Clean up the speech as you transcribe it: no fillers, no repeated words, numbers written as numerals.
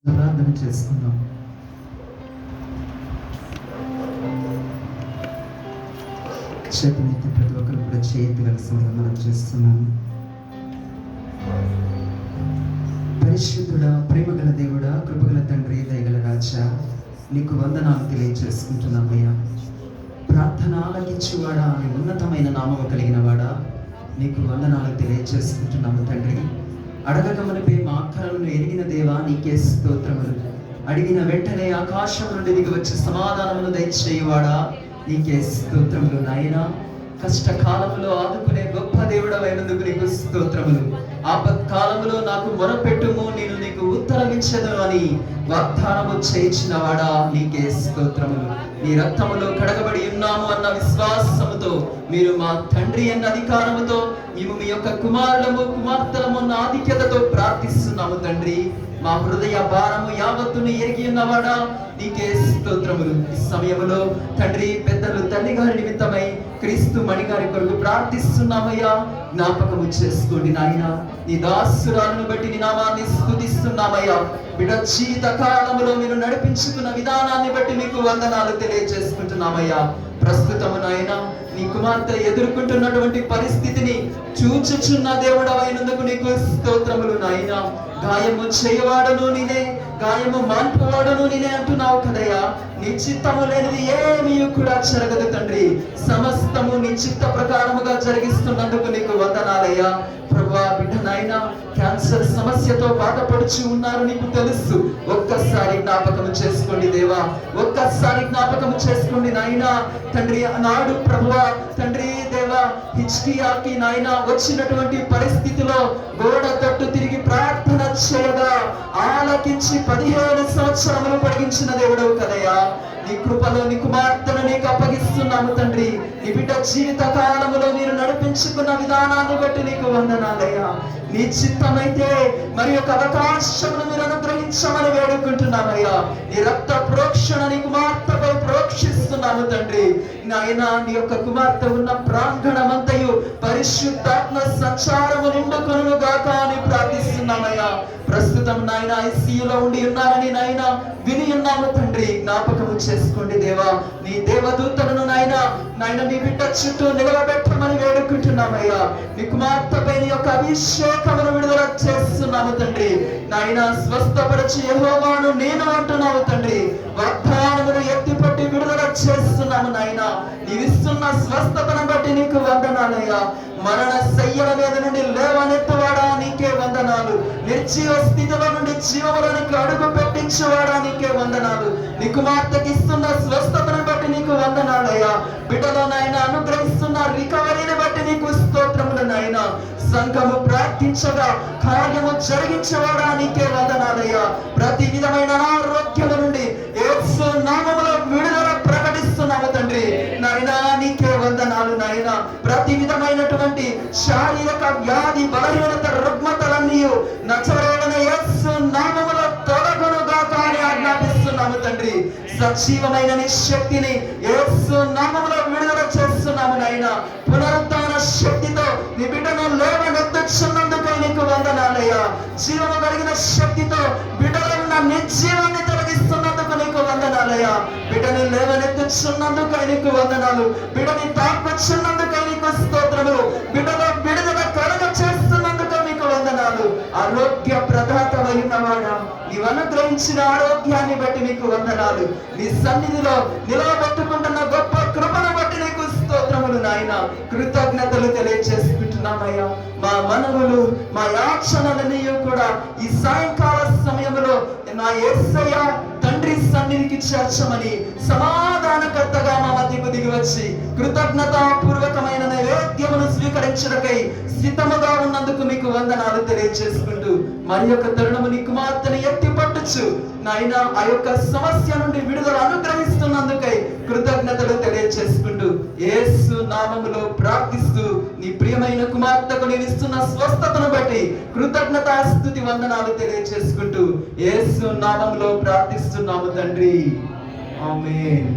ప్రార్థన చేసుకుందాం. చేతులెత్తి ప్రతి ఒక్కరు కూడా చేయవలసిందిగా మనం చేస్తున్నాము. పరిశుద్ధుడా, ప్రేమగల దేవుడా, కృపగల తండ్రి, దయగల రాజా, నీకు వందనాలు తెలియజేసుకుంటున్నామయ్యా. ప్రార్థన ఆలకించువాడా, నీ ఉన్నతమైన నామము కలిగిన వాడా, నీకు వందనాలు తెలియజేసుకుంటున్నాము తండ్రి. అడగక మునిపే మా అక్కరలను ఎరిగిన దేవా, నీకే స్తోత్రములు. అడిగిన వెంటనే ఆకాశం నుండి దిగి వచ్చి సమాధానమును దయచేయువాడా, నీకే స్తోత్రములు నాయనా. కష్టకాలంలో ఆదుకునే గొప్ప దేవుడవైనందుకు నీకు స్తోత్రములు. ఆపత్కాలంలో నాకు మొరపెట్టుము, నేను నీకు ఉత్తరమిచ్చను అని వాగ్దానము చేయించిన వాడా, నీకే స్తోత్రములు. నీ రక్తములో కడగబడి ఉన్నాము అన్న విశ్వాసముతో, మీరు మా తండ్రి అన్న అధికారముతో, మేము మీ యొక్క కుమారులము కుమార్తెలము అన్న ఆధిక్యతతో ప్రార్థిస్తున్నాము తండ్రి. మా హృదయ భారము యావత్తును ఎరిగి ఉన్నవాడా, నీకే స్తోత్రములు. ఈ సమయంలో తండ్రి, పెద్దలు తల్లి గారి నిమిత్తమై క్రీస్తు మణి గారి కొరకు ప్రార్థిస్తున్నామయ్యా. జ్ఞాపకము చేసుకోండి నాయన. నీ దాసురాలను బట్టి నీ నామాన్ని స్తుతిస్తున్నామయ్యా. బిడ్డ జీవిత కాలంలో మీరు నడిపించుకున్న విధానాన్ని బట్టి మీకు వందనాలు తెలియజేసుకుంటున్నామయ్యా. ప్రస్తుతము నాయన, నీ కుమార్తె ఎదుర్కొంటున్నటువంటి పరిస్థితిని చూచుచున్న దేవుడవైనందుకు నీకు స్తోత్రములు నాయన. గాయము చేయవాడను నేనే, గాయము మాన్పువాడను నేనే అంటున్నావు కదయ్యా. నీ చిత్తము లేనిది ఏమీ కూడా జరగదు తండ్రి. సమస్తము నీ చిత్త ప్రకారముగా జరిగిస్తున్నందుకు నీకు వందనాలయ్యా. ప్రభువా, బిడ్డ నాయన క్యాన్సర్ సమస్యతో బాధపడుచు ఉన్నారు, నీకు తెలుసు. ఒక్కసారి జ్ఞాపకం చేసుకోండి దేవా, ఒక్కసారి జ్ఞాపకం చేసుకోండి నాయన. తండ్రి, నాడు ప్రభువా తండ్రి దేవా, హిజ్కియాకి నాయన వచ్చినటువంటి పరిస్థితిలో గోడ తట్టు తిరిగి ప్రార్థన చేయగా ఆలకించి 15 సంవత్సరములు పొడిగించిన దేవుడవు కదయ్యా. నీ కృపలో నీ కుమార్తెను నీకు అప్పగిస్తున్నాము తండ్రి. నీ బిడ్డ జీవిత కాలములో మీరు నడిపించుకున్న విధానాన్ని బట్టి నీకు వందనాలయ్యా. నీ చిత్తమైతే మరి యొక్క అవకాశమును మీరు అనుగ్రహించమని వేడుకుంటున్నామయ్యా. నీ రక్త ప్రోక్షణ నీ కుమార్తెపై ప్రోక్షిస్తున్నాము తండ్రి. నాయన, నీ యొక్క కుమార్తె ఉన్న ప్రాంగణమంతయు పరిశుద్ధాత్మ సంచారము నిండుకొనును గాక అని ప్రార్థిస్తున్నామయ్యా. ప్రస్తుతం నాయన ఐసీయూలో ఉండి ఉన్నారని నాయన విని ఉన్నాము తండ్రి. జ్ఞాపకము చేసుకోండి దేవా. నీ దేవదూతలను నాయన నీ బిడ్డ చుట్టూ నిలవబెట్టమని వేడుకుంటున్నామయ్యా. నీ కుమార్తెపై నీ యొక్క అభిషేకమును విడుదల చేస్తున్నాము తండ్రి. నాయన స్వస్థపరచు యెహోవాను నేను అంటున్నావు తండ్రి. వాగ్దానమును ఎత్తిపట్టి విడుదల చేస్తున్నాము నాయన. నీవిస్తున్న స్వస్థతను బట్టి నీకు వందనాలయ్యా. మరణ శయ్యల మీద నుండి లేవనెత్తువాడా, నీకే వందనాలు. నిర్జీవ స్థితిలో నుండి జీవములోనికి అడుగు పెట్టించేవాడా, నీకే వందనాలు. నీ కుమార్తెకి ఇస్తున్న స్వస్థతను బట్టి నీకు వందనాలయ్యా. బిడ్డలో నాయన అనుగ్రహిస్తున్న రికవరీని బట్టి నీకు స్తోత్రములు నాయన. సంఘము ప్రార్థించగా కార్యము జరిగించేవాడా, నీకే వందనాలయ్యా. ప్రతి విధమైన అనారోగ్యము నుండి యేసు నామములో విడుదల ప్రకటిస్తున్నాము తండ్రి. నాయన, నీకే వందనాలు నాయన. ప్రతి విధమైనటువంటి శారీరక వ్యాధి బలహీనత రుగ్మతలన్నీ నజరేయుడైన యేసు నామములో తొలగునుగా కానీ ఆజ్ఞాపిస్తున్నాము తండ్రి. సజీవమైన నీ శక్తిని యేసు నామములో విడుదల చేస్తున్నాము నాయన. పునరుత్థాన శక్తితో నీ బిడ్డను లేవనెత్తుచున్నందుకై నీకు వందనాలయ్యా. జీవము కలిగిన శక్తితో బిడ్డలో ఉన్న నిర్జీవాన్ని తొలగిస్తున్నందుకు నీకు వందనాలయ్యా. బిడ్డని లేవనెత్తుచున్నందుకై నీకు వందనాలు. బిడ్డని తాకుచున్నందుకై నీకు స్తోత్రములు. బిడ్డలో విడుదల కలుగ చేస్తున్నందుకు నీకు వందనాలు. ఆరోగ్య ప్రదాతవై ఉన్నవాడా, నీవు అనుగ్రహించిన ఆరోగ్యాన్ని బట్టి నీకు వందనాలు. నీ సన్నిధిలో నిలవబెట్టుకుంటున్న గొప్ప కృపను బట్టి నీకు స్తోత్రములు నాయన. కృతజ్ఞతలు తెలియజేసుకుంటున్నామయ్యా. మా మనవులు, మా యాచనలన్నీ కూడా ఈ సాయంకాల సమయంలో నా యేసయ్య తండ్రి సన్నిధికి చేర్చమని సమాధానకర్తగా మా మధ్యకు దిగి వచ్చి కృతజ్ఞతాపూర్వకమైన నైవేద్యమును స్వీకరించడకై సిద్ధముగా ఉన్నందుకు మీకు వందనాలు తెలియజేసుకుంటూ మరి యొక్క తరుణము నీ కుమార్తెను ఎత్తి పట్టుచు నాయన ఆ యొక్క సమస్య నుండి విడుదల అనుగ్రహిస్తున్నందుకై కృతజ్ఞతలు తెలియజేసుకుంటూ యేసు నామములో ప్రార్థిస్తూ నీ ప్రియమైన కుమార్తెకు నీవు ఇస్తున్న స్వస్థతను బట్టి కృతజ్ఞతాస్తుతి వందనాలు తెలియజేసుకుంటూ యేసు నామములో ప్రార్థిస్తున్నాము తండ్రి. ఆమేన్.